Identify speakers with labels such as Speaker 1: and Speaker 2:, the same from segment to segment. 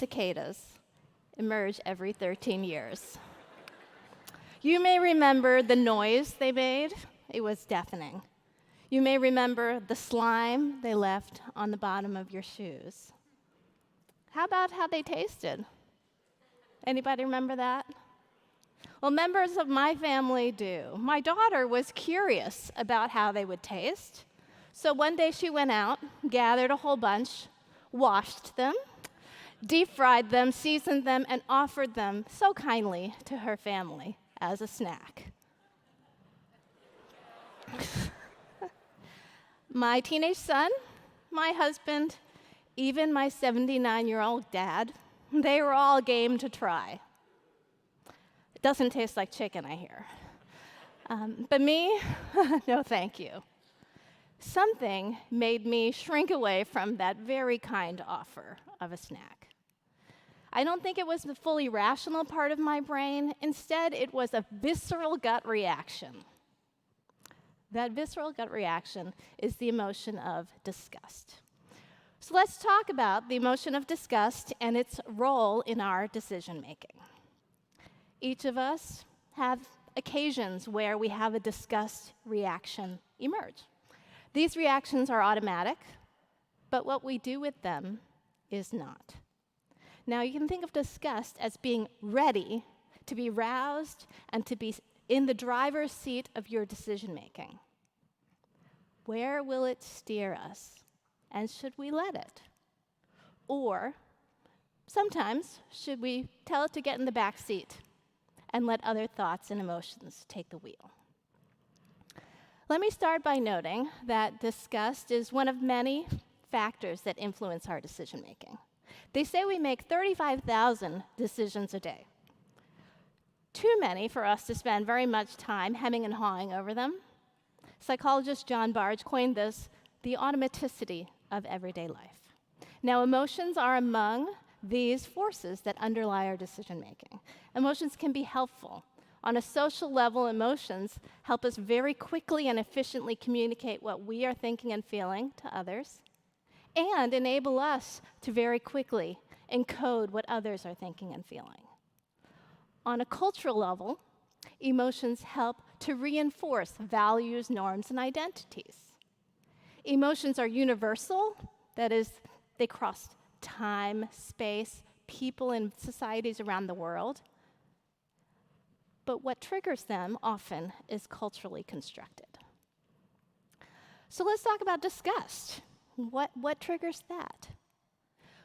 Speaker 1: cicadas emerge every 13 years. You may remember the noise they made. It was deafening. You may remember the slime they left on the bottom of your shoes. How about how they tasted? Anybody remember that? Well, members of my family do. My daughter was curious about how they would taste. So one day she went out, gathered a whole bunch, washed them, deep-fried them, seasoned them, and offered them so kindly to her family as a snack. My teenage son, my husband, even my 79-year-old dad, they were all game to try. It doesn't taste like chicken, I hear. But me, no thank you. Something made me shrink away from that very kind offer of a snack. I don't think it was the fully rational part of my brain. Instead, it was a visceral gut reaction. That visceral gut reaction is the emotion of disgust. So let's talk about the emotion of disgust and its role in our decision-making. Each of us have occasions where we have a disgust reaction emerge. These reactions are automatic, but what we do with them is not. Now, you can think of disgust as being ready to be roused and to be in the driver's seat of your decision-making. Where will it steer us, and should we let it? Or, sometimes, should we tell it to get in the back seat and let other thoughts and emotions take the wheel? Let me start by noting that disgust is one of many factors that influence our decision-making. They say we make 35,000 decisions a day. Too many for us to spend very much time hemming and hawing over them. Psychologist John Barge coined this the automaticity of everyday life. Now, emotions are among these forces that underlie our decision-making. Emotions can be helpful. On a social level, emotions help us very quickly and efficiently communicate what we are thinking and feeling to others, and enable us to very quickly encode what others are thinking and feeling. On a cultural level, emotions help to reinforce values, norms, and identities. Emotions are universal, that is, they cross time, space, people, and societies around the world. But what triggers them often is culturally constructed. So let's talk about disgust. What triggers that?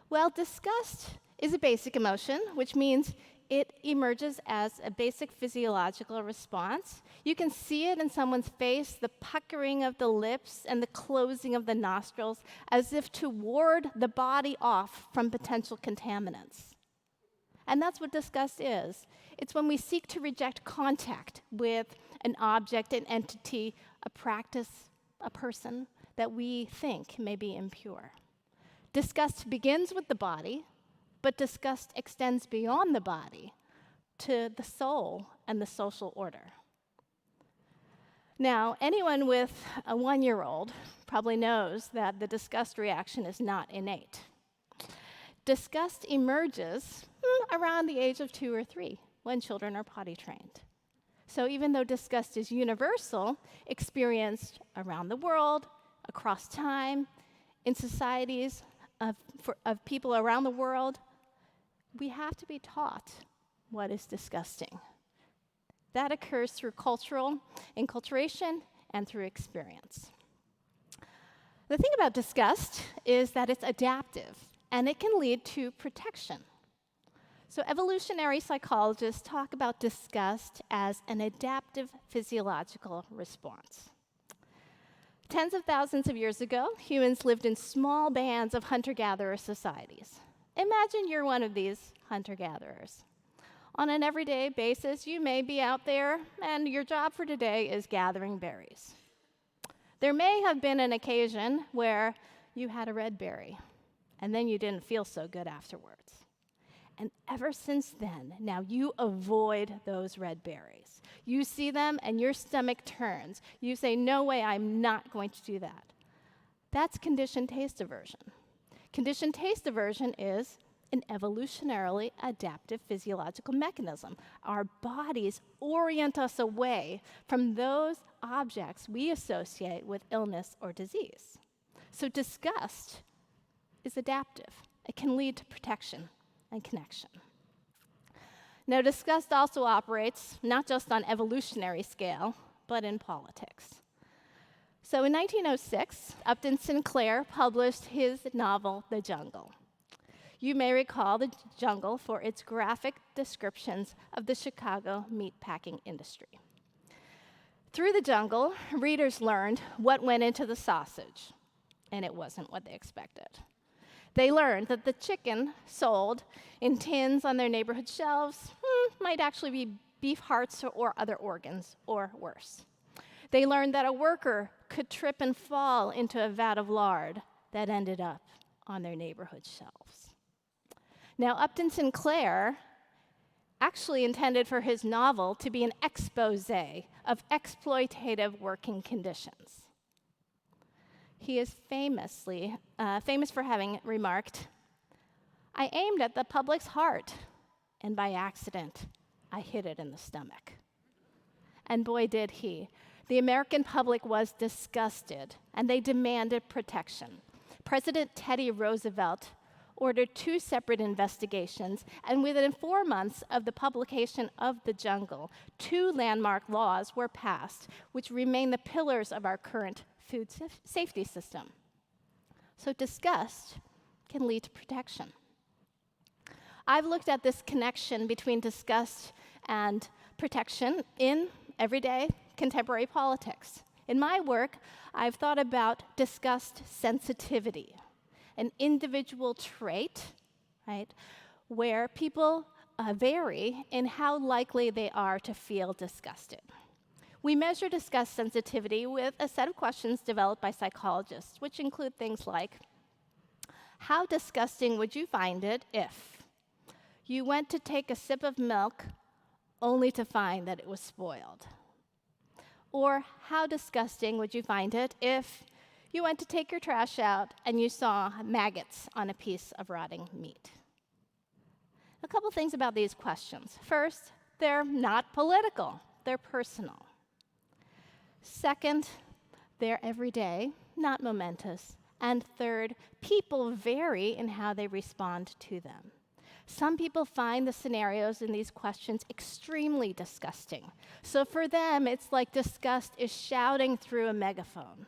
Speaker 1: Well, disgust is a basic emotion, which means it emerges as a basic physiological response. You can see it in someone's face, the puckering of the lips and the closing of the nostrils, as if to ward the body off from potential contaminants. And that's what disgust is. It's when we seek to reject contact with an object, an entity, a practice, a person that we think may be impure. Disgust begins with the body, but disgust extends beyond the body to the soul and the social order. Now, anyone with a 1-year-old probably knows that the disgust reaction is not innate. Disgust emerges around the age of 2 or 3, when children are potty trained. So even though disgust is universal, experienced around the world, across time, in societies of people around the world, we have to be taught what is disgusting. That occurs through cultural enculturation and through experience. The thing about disgust is that it's adaptive, and it can lead to protection. So evolutionary psychologists talk about disgust as an adaptive physiological response. Tens of thousands of years ago, humans lived in small bands of hunter-gatherer societies. Imagine you're one of these hunter-gatherers. On an everyday basis, you may be out there, and your job for today is gathering berries. There may have been an occasion where you had a red berry, and then you didn't feel so good afterwards. And ever since then, now you avoid those red berries. You see them and your stomach turns. You say, no way, I'm not going to do that. That's conditioned taste aversion. Conditioned taste aversion is an evolutionarily adaptive physiological mechanism. Our bodies orient us away from those objects we associate with illness or disease. So disgust is adaptive. It can lead to protection and connection. Now, disgust also operates not just on evolutionary scale, but in politics. So in 1906, Upton Sinclair published his novel, The Jungle. You may recall The Jungle for its graphic descriptions of the Chicago meatpacking industry. Through The Jungle, readers learned what went into the sausage, and it wasn't what they expected. They learned that the chicken sold in tins on their neighborhood shelves might actually be beef hearts or other organs, or worse. They learned that a worker could trip and fall into a vat of lard that ended up on their neighborhood shelves. Now, Upton Sinclair actually intended for his novel to be an expose of exploitative working conditions. He is famous for having remarked, "I aimed at the public's heart, and by accident, I hit it in the stomach." And boy, did he. The American public was disgusted, and they demanded protection. President Teddy Roosevelt ordered 2 separate investigations, and within 4 months of the publication of The Jungle, 2 landmark laws were passed, which remain the pillars of our current food safety system. So disgust can lead to protection. I've looked at this connection between disgust and protection in everyday contemporary politics. In my work, I've thought about disgust sensitivity, an individual trait, right, where people vary in how likely they are to feel disgusted. We measure disgust sensitivity with a set of questions developed by psychologists, which include things like, how disgusting would you find it if you went to take a sip of milk only to find that it was spoiled? Or how disgusting would you find it if you went to take your trash out and you saw maggots on a piece of rotting meat? A couple things about these questions. First, they're not political, they're personal. Second, they're everyday, not momentous. And third, people vary in how they respond to them. Some people find the scenarios in these questions extremely disgusting. So for them, it's like disgust is shouting through a megaphone.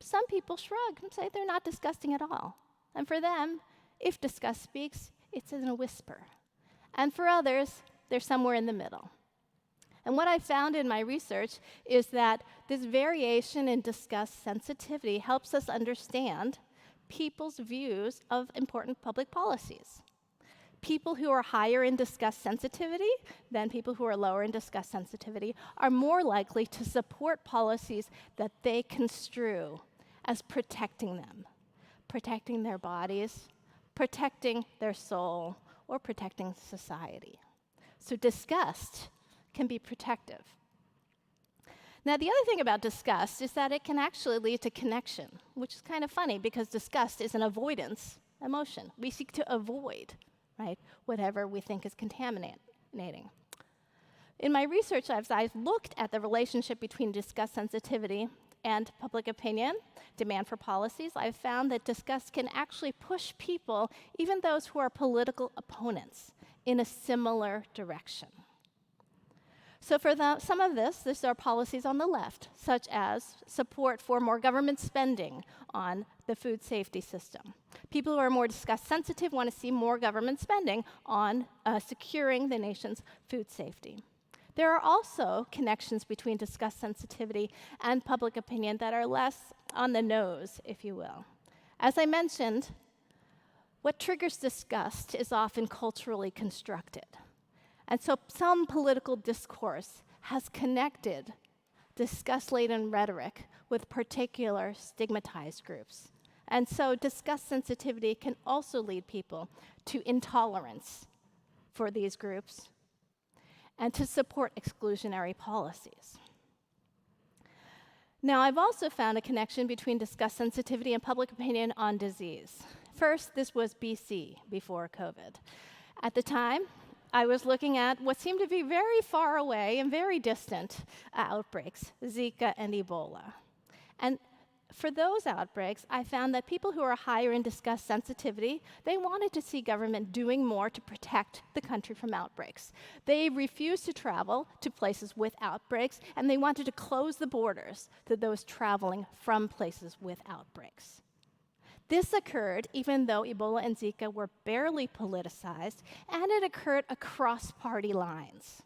Speaker 1: Some people shrug and say they're not disgusting at all. And for them, if disgust speaks, it's in a whisper. And for others, they're somewhere in the middle. And what I found in my research is that this variation in disgust sensitivity helps us understand people's views of important public policies. People who are higher in disgust sensitivity than people who are lower in disgust sensitivity are more likely to support policies that they construe as protecting them, protecting their bodies, protecting their soul, or protecting society. So disgust can be protective. Now, the other thing about disgust is that it can actually lead to connection, which is kind of funny because disgust is an avoidance emotion. We seek to avoid, right, whatever we think is contaminating. In my research, as I've looked at the relationship between disgust sensitivity and public opinion, demand for policies, I've found that disgust can actually push people, even those who are political opponents, in a similar direction. So for some of this are policies on the left, such as support for more government spending on the food safety system. People who are more disgust sensitive want to see more government spending on securing the nation's food safety. There are also connections between disgust sensitivity and public opinion that are less on the nose, if you will. As I mentioned, what triggers disgust is often culturally constructed. And so some political discourse has connected disgust-laden rhetoric with particular stigmatized groups. And so disgust sensitivity can also lead people to intolerance for these groups and to support exclusionary policies. Now, I've also found a connection between disgust sensitivity and public opinion on disease. First, this was BC, before COVID. At the time, I was looking at what seemed to be very far away and very distant outbreaks, Zika and Ebola. And for those outbreaks, I found that people who are higher in disgust sensitivity, they wanted to see government doing more to protect the country from outbreaks. They refused to travel to places with outbreaks, and they wanted to close the borders to those traveling from places with outbreaks. This occurred even though Ebola and Zika were barely politicized, and it occurred across party lines.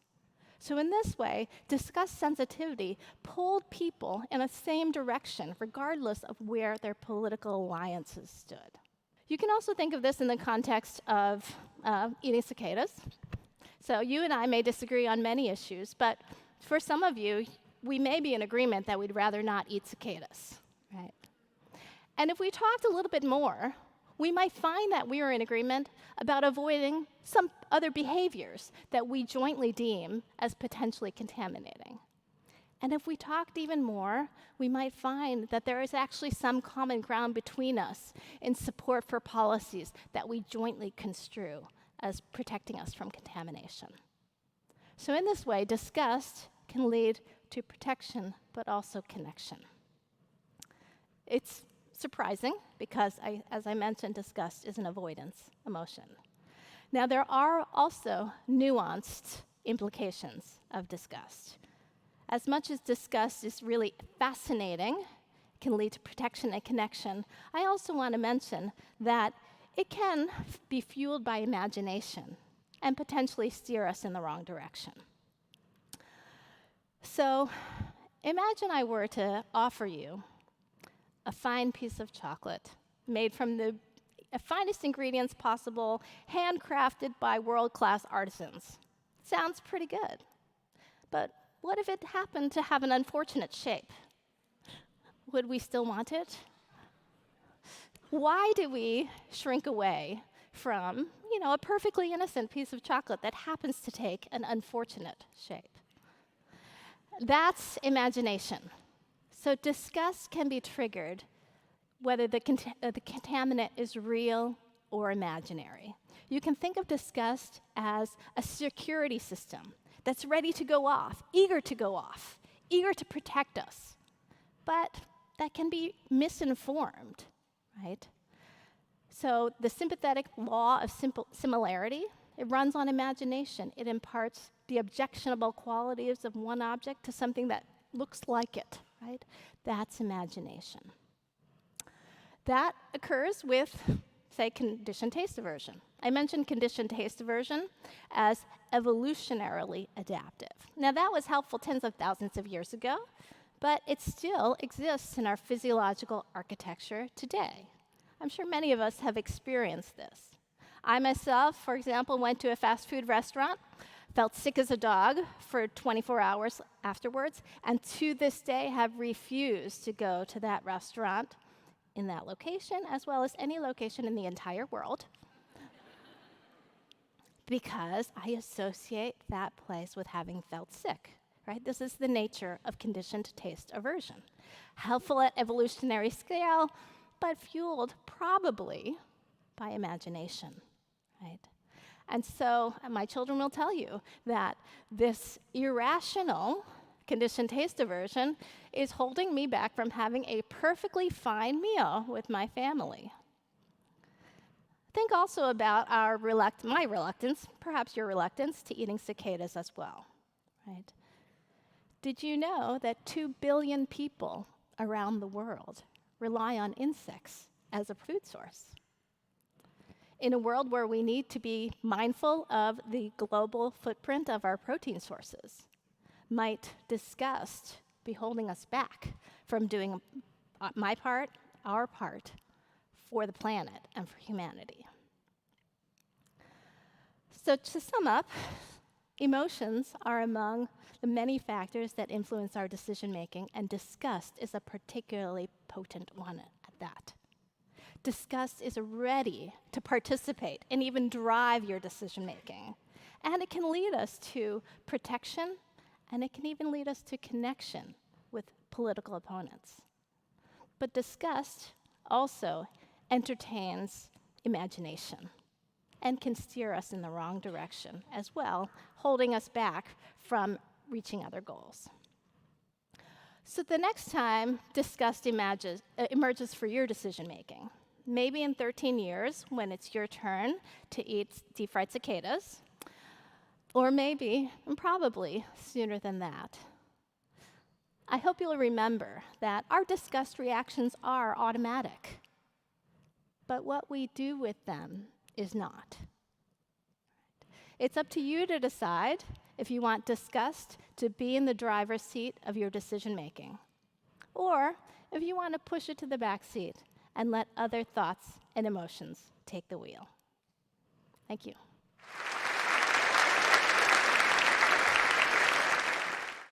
Speaker 1: So in this way, disgust sensitivity pulled people in the same direction, regardless of where their political alliances stood. You can also think of this in the context of eating cicadas. So you and I may disagree on many issues, but for some of you, we may be in agreement that we'd rather not eat cicadas, right? And if we talked a little bit more, we might find that we are in agreement about avoiding some other behaviors that we jointly deem as potentially contaminating. And if we talked even more, we might find that there is actually some common ground between us in support for policies that we jointly construe as protecting us from contamination. So in this way, disgust can lead to protection, but also connection. It's surprising because, as I mentioned, disgust is an avoidance emotion. Now, there are also nuanced implications of disgust. As much as disgust is really fascinating, can lead to protection and connection, I also want to mention that it can be fueled by imagination and potentially steer us in the wrong direction. So, imagine I were to offer you a fine piece of chocolate made from the finest ingredients possible, handcrafted by world-class artisans. Sounds pretty good. But what if it happened to have an unfortunate shape? Would we still want it? Why do we shrink away from, a perfectly innocent piece of chocolate that happens to take an unfortunate shape? That's imagination. So disgust can be triggered whether the contaminant is real or imaginary. You can think of disgust as a security system that's ready to go off, eager to protect us. But that can be misinformed, right? So the sympathetic law of similarity, it runs on imagination. It imparts the objectionable qualities of one object to something that looks like it. Right? That's imagination. That occurs with, say, conditioned taste aversion. I mentioned conditioned taste aversion as evolutionarily adaptive. Now, that was helpful tens of thousands of years ago, but it still exists in our physiological architecture today. I'm sure many of us have experienced this. I myself, for example, went to a fast food restaurant, felt sick as a dog for 24 hours afterwards, and to this day have refused to go to that restaurant in that location, as well as any location in the entire world, because I associate that place with having felt sick, right? This is the nature of conditioned taste aversion. Helpful at evolutionary scale, but fueled probably by imagination, right? And so my children will tell you that this irrational conditioned taste aversion is holding me back from having a perfectly fine meal with my family. Think also about my reluctance, perhaps your reluctance, to eating cicadas as well, right? Did you know that 2 billion people around the world rely on insects as a food source? In a world where we need to be mindful of the global footprint of our protein sources, might disgust be holding us back from doing my part, our part, for the planet and for humanity? So to sum up, emotions are among the many factors that influence our decision-making, and disgust is a particularly potent one at that. Disgust is ready to participate and even drive your decision-making. And it can lead us to protection, and it can even lead us to connection with political opponents. But disgust also entertains imagination and can steer us in the wrong direction as well, holding us back from reaching other goals. So the next time disgust emerges for your decision making, maybe in 13 years when it's your turn to eat deep-fried cicadas, or maybe, and probably, sooner than that. I hope you'll remember that our disgust reactions are automatic, but what we do with them is not. It's up to you to decide if you want disgust to be in the driver's seat of your decision-making, or if you want to push it to the back seat and let other thoughts and emotions take the wheel. Thank you.